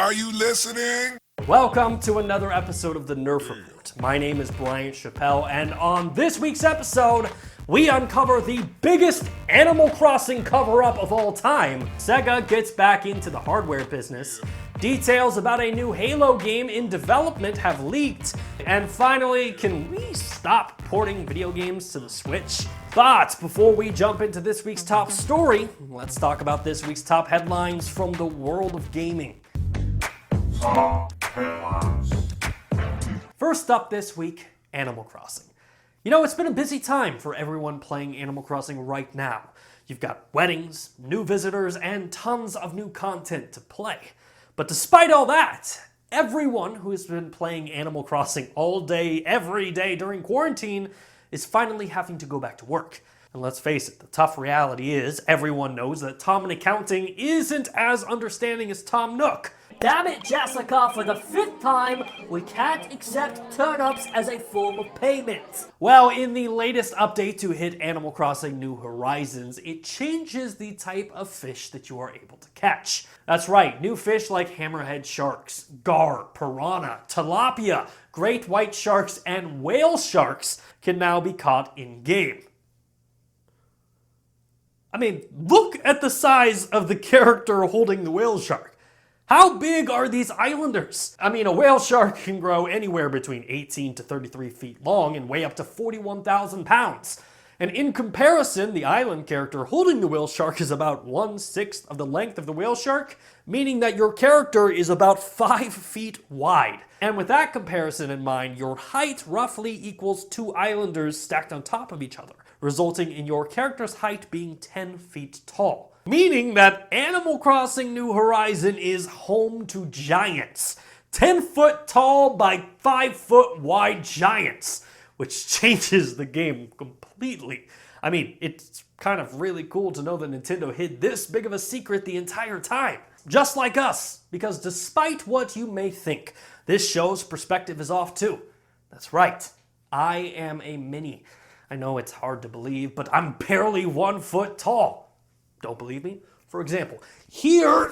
Are you listening? Welcome to another episode of the Nerf Report. My name is Brian Chappelle, and on this week's episode, we uncover the biggest Animal Crossing cover-up of all time. SEGA gets back into the hardware business. Details about a new Halo game in development have leaked. And finally, can we stop porting video games to the Switch? But before we jump into this week's top story, let's talk about this week's top headlines from the world of gaming. First up this week, Animal Crossing. You know, it's been a busy time for everyone playing Animal Crossing right now. You've got weddings, new visitors, and tons of new content to play. But despite all that, everyone who has been playing Animal Crossing all day, every day during quarantine is finally having to go back to work. And let's face it, the tough reality is everyone knows that Tom in accounting isn't as understanding as Tom Nook. Damn it, Jessica, for the fifth time, we can't accept turnips as a form of payment. Well, in the latest update to hit Animal Crossing New Horizons, it changes the type of fish that you are able to catch. That's right, new fish like hammerhead sharks, gar, piranha, tilapia, great white sharks, and whale sharks can now be caught in-game. I mean, look at the size of the character holding the whale shark. How big are these islanders? I mean, a whale shark can grow anywhere between 18 to 33 feet long and weigh up to 41,000 pounds. And in comparison, the island character holding the whale shark is about 1/6 of the length of the whale shark, meaning that your character is about 5 feet wide. And with that comparison in mind, your height roughly equals 2 islanders stacked on top of each other, resulting in your character's height being 10 feet tall. Meaning that Animal Crossing New Horizon is home to giants. 10 foot tall by 5 foot wide giants, which changes the game completely. I mean, it's kind of really cool to know that Nintendo hid this big of a secret the entire time. Just like us, because despite what you may think, this show's perspective is off too. That's right, I am a mini. I know it's hard to believe, but I'm barely 1 foot tall. Don't believe me? For example, here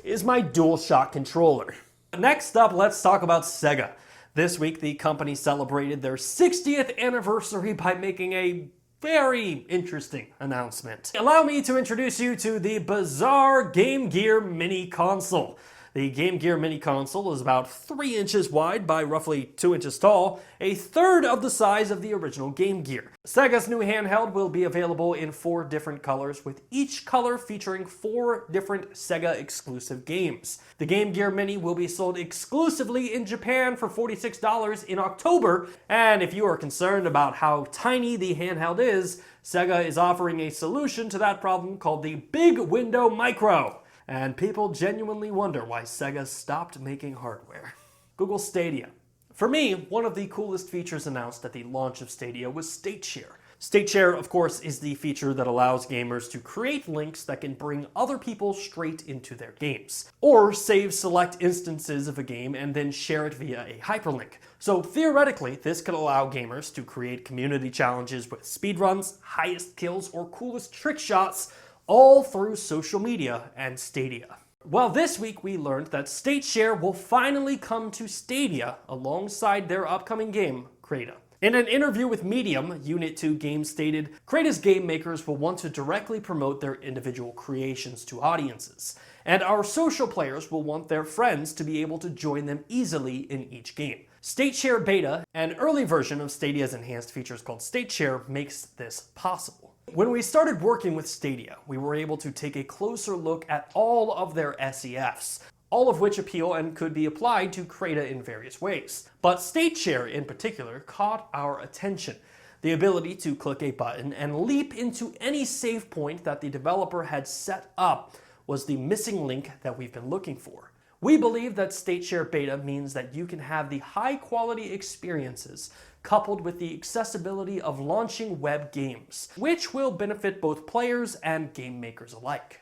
is my DualShock controller. Next up, let's talk about SEGA. This week, the company celebrated their 60th anniversary by making a very interesting announcement. Allow me to introduce you to the bizarre Game Gear Mini Console. The Game Gear Mini Console is about 3 inches wide by roughly 2 inches tall, a third of the size of the original Game Gear. Sega's new handheld will be available in 4 different colors, with each color featuring 4 different Sega exclusive games. The Game Gear Mini will be sold exclusively in Japan for $46 in October, and if you are concerned about how tiny the handheld is, Sega is offering a solution to that problem called the Big Window Micro. And people genuinely wonder why Sega stopped making hardware. Google Stadia. For me, one of the coolest features announced at the launch of Stadia was State Share. State Share, of course, is the feature that allows gamers to create links that can bring other people straight into their games, or save select instances of a game and then share it via a hyperlink. So theoretically, this could allow gamers to create community challenges with speedruns, highest kills, or coolest trick shots, all through social media and Stadia. Well, this week we learned that State Share will finally come to Stadia alongside their upcoming game, Crata. In an interview with Medium, Unit 2 Games stated, Crata's game makers will want to directly promote their individual creations to audiences, and our social players will want their friends to be able to join them easily in each game. State Share Beta, an early version of Stadia's enhanced features called State Share, makes this possible. When we started working with Stadia, we were able to take a closer look at all of their SEFs, all of which appeal and could be applied to Crata in various ways. But State Share in particular caught our attention. The ability to click a button and leap into any save point that the developer had set up was the missing link that we've been looking for. We believe that State Share Beta means that you can have the high-quality experiences coupled with the accessibility of launching web games, which will benefit both players and game makers alike.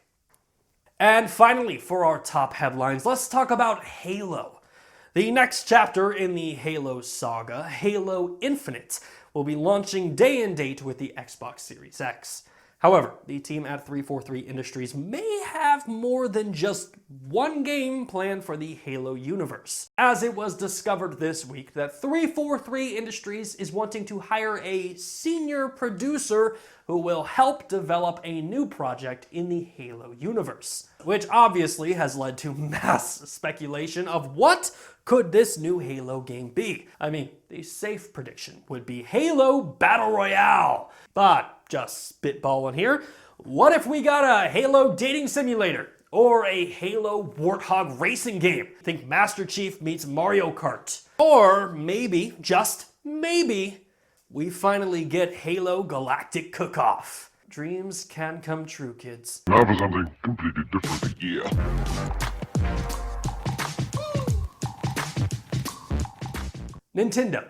And finally, for our top headlines, let's talk about Halo. The next chapter in the Halo saga, Halo Infinite, will be launching day and date with the Xbox Series X. However, the team at 343 Industries may have more than just one game planned for the Halo universe, as it was discovered this week that 343 Industries is wanting to hire a senior producer who will help develop a new project in the Halo universe, which obviously has led to mass speculation of what could this new Halo game be. I mean, the safe prediction would be Halo Battle Royale, but just spitballing here, what if we got a Halo dating simulator? Or a Halo Warthog racing game? Think Master Chief meets Mario Kart. Or maybe, just maybe, we finally get Halo Galactic Cook-Off. Dreams can come true, kids. Now for something completely different. Yeah. Nintendo.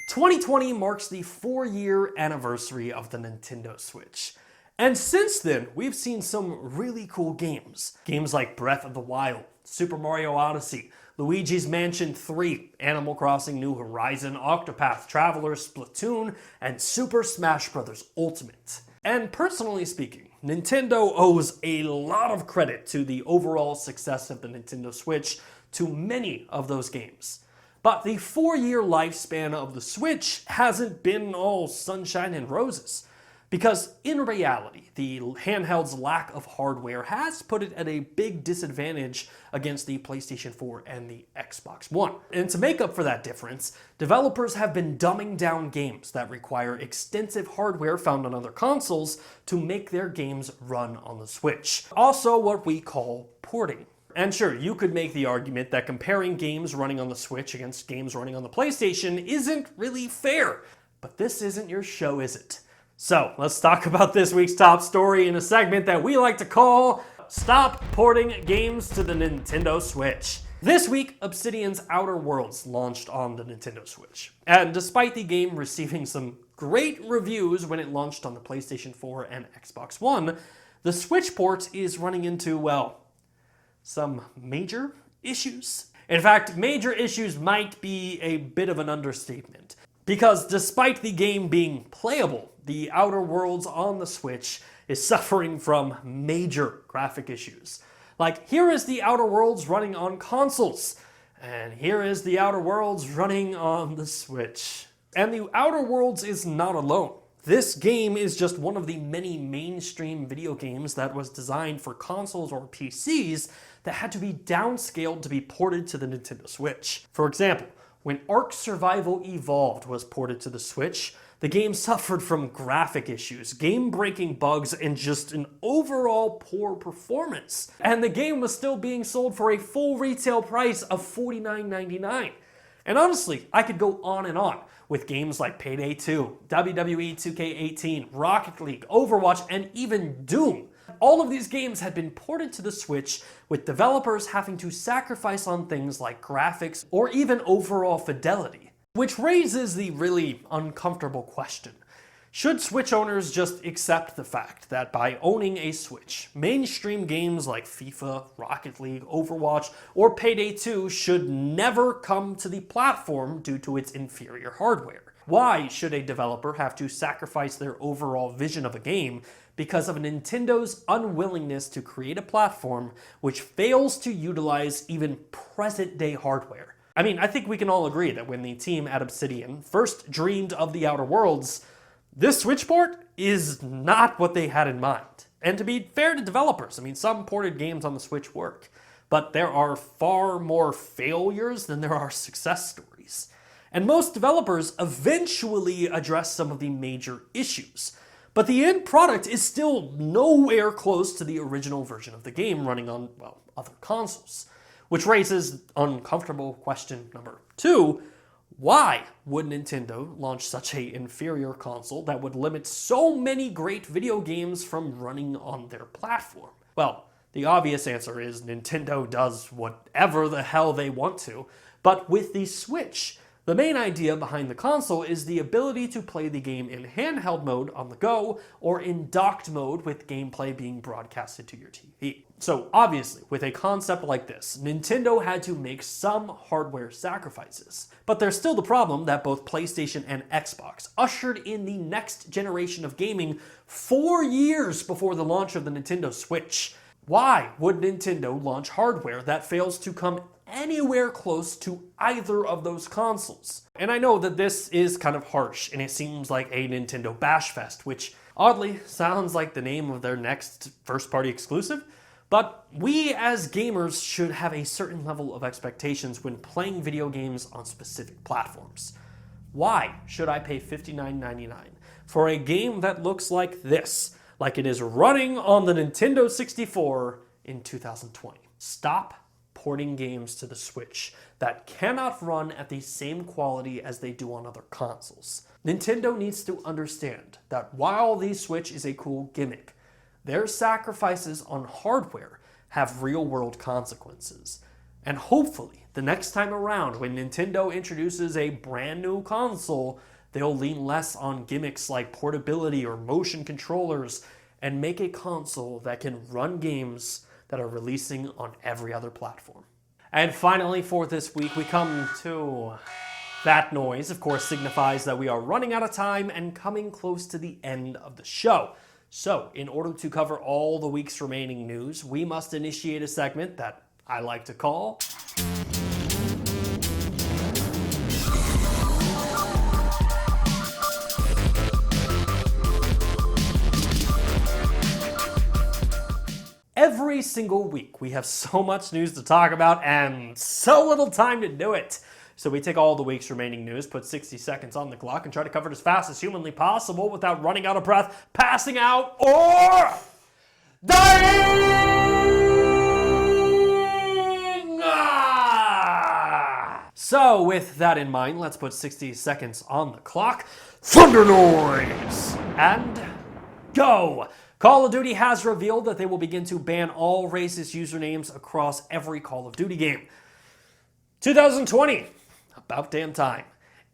2020 marks the 4-year anniversary of the Nintendo Switch. And since then, we've seen some really cool games. Games like Breath of the Wild, Super Mario Odyssey, Luigi's Mansion 3, Animal Crossing New Horizon, Octopath Traveler, Splatoon, and Super Smash Bros. Ultimate. And personally speaking, Nintendo owes a lot of credit to the overall success of the Nintendo Switch to many of those games. But the 4-year lifespan of the Switch hasn't been all sunshine and roses. Because in reality, the handheld's lack of hardware has put it at a big disadvantage against the PlayStation 4 and the Xbox One. And to make up for that difference, developers have been dumbing down games that require extensive hardware found on other consoles to make their games run on the Switch. Also what we call porting. And sure, you could make the argument that comparing games running on the Switch against games running on the PlayStation isn't really fair. But this isn't your show, is it? So, let's talk about this week's top story in a segment that we like to call Stop Porting Games to the Nintendo Switch. This week, Obsidian's Outer Worlds launched on the Nintendo Switch. And despite the game receiving some great reviews when it launched on the PlayStation 4 and Xbox One, the Switch port is running into, well, some major issues. In fact, major issues might be a bit of an understatement. Because despite the game being playable, the Outer Worlds on the Switch is suffering from major graphic issues. Like, here is the Outer Worlds running on consoles, and here is the Outer Worlds running on the Switch. And the Outer Worlds is not alone. This game is just one of the many mainstream video games that was designed for consoles or PCs that had to be downscaled to be ported to the Nintendo Switch. For example, when Ark Survival Evolved was ported to the Switch, the game suffered from graphic issues, game-breaking bugs, and just an overall poor performance. And the game was still being sold for a full retail price of $49.99. And honestly, I could go on with games like Payday 2, WWE 2K18, Rocket League, Overwatch, and even Doom. All of these games had been ported to the Switch, with developers having to sacrifice on things like graphics or even overall fidelity. Which raises the really uncomfortable question. Should Switch owners just accept the fact that by owning a Switch, mainstream games like FIFA, Rocket League, Overwatch, or Payday 2 should never come to the platform due to its inferior hardware? Why should a developer have to sacrifice their overall vision of a game because of Nintendo's unwillingness to create a platform which fails to utilize even present-day hardware? I mean, I think we can all agree that when the team at Obsidian first dreamed of the Outer Worlds, this Switch port is not what they had in mind. And to be fair to developers, I mean, some ported games on the Switch work, but there are far more failures than there are success stories. And most developers eventually address some of the major issues, but the end product is still nowhere close to the original version of the game running on, well, other consoles. Which raises uncomfortable question number 2. Why would Nintendo launch such an inferior console that would limit so many great video games from running on their platform? Well, the obvious answer is Nintendo does whatever the hell they want to, but with the Switch, the main idea behind the console is the ability to play the game in handheld mode on the go or in docked mode with gameplay being broadcasted to your TV. So obviously, with a concept like this, Nintendo had to make some hardware sacrifices. But there's still the problem that both PlayStation and Xbox ushered in the next generation of gaming 4 years before the launch of the Nintendo Switch. Why would Nintendo launch hardware that fails to come anywhere close to either of those consoles? And I know that this is kind of harsh, and it seems like a Nintendo bash fest, which oddly sounds like the name of their next first-party exclusive. But we as gamers should have a certain level of expectations when playing video games on specific platforms. Why should I pay $59.99 for a game that looks like this, like it is running on the Nintendo 64 in 2020? Stop porting games to the Switch that cannot run at the same quality as they do on other consoles. Nintendo needs to understand that while the Switch is a cool gimmick, their sacrifices on hardware have real-world consequences. And hopefully, the next time around when Nintendo introduces a brand new console, they'll lean less on gimmicks like portability or motion controllers and make a console that can run games that are releasing on every other platform. And finally, for this week, we come to that noise. Of course, signifies that we are running out of time and coming close to the end of the show. So, in order to cover all the week's remaining news, we must initiate a segment that I like to call Every single week, we have so much news to talk about and so little time to do it. So we take all the week's remaining news, put 60 seconds on the clock, and try to cover it as fast as humanly possible without running out of breath, passing out, or dying! So with that in mind, let's put 60 seconds on the clock. Thunder noise! And go! Call of Duty has revealed that they will begin to ban all racist usernames across every Call of Duty game. 2020. About damn time.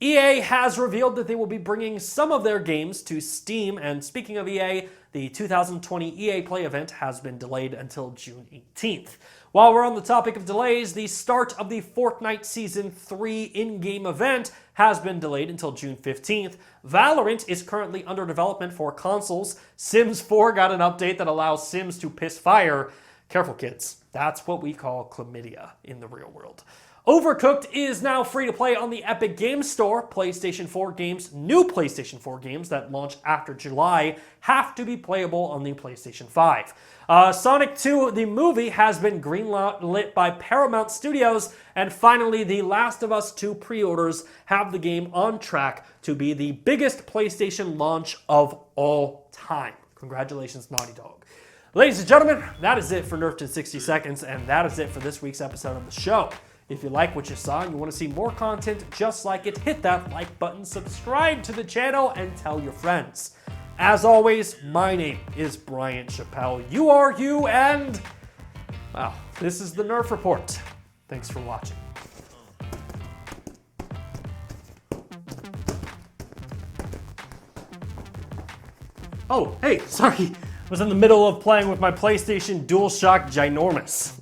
EA has revealed that they will be bringing some of their games to Steam, and speaking of EA, the 2020 EA Play event has been delayed until June 18th. While we're on the topic of delays, the start of the Fortnite Season 3 in-game event has been delayed until June 15th. Valorant is currently under development for consoles. Sims 4 got an update that allows Sims to piss fire. Careful, kids. That's what we call chlamydia in the real world. Overcooked is now free to play on the Epic Games Store. PlayStation 4 games, new PlayStation 4 games that launch after July, have to be playable on the PlayStation 5. Sonic 2, the movie, has been greenlit by Paramount Studios. And finally, The Last of Us 2 pre-orders have the game on track to be the biggest PlayStation launch of all time. Congratulations, Naughty Dog. Ladies and gentlemen, that is it for Nerf'd In 60 Seconds, and that is it for this week's episode of the show. If you like what you saw and you want to see more content just like it, hit that like button, subscribe to the channel, and tell your friends. As always, my name is Brian Chappell. You are you, and, well, this is the Nerf Report. Thanks for watching. Oh, hey, sorry. I was in the middle of playing with my PlayStation DualShock Ginormous.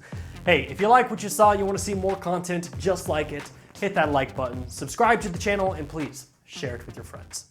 Hey, if you like what you saw and you want to see more content just like it, hit that like button, subscribe to the channel, and please share it with your friends.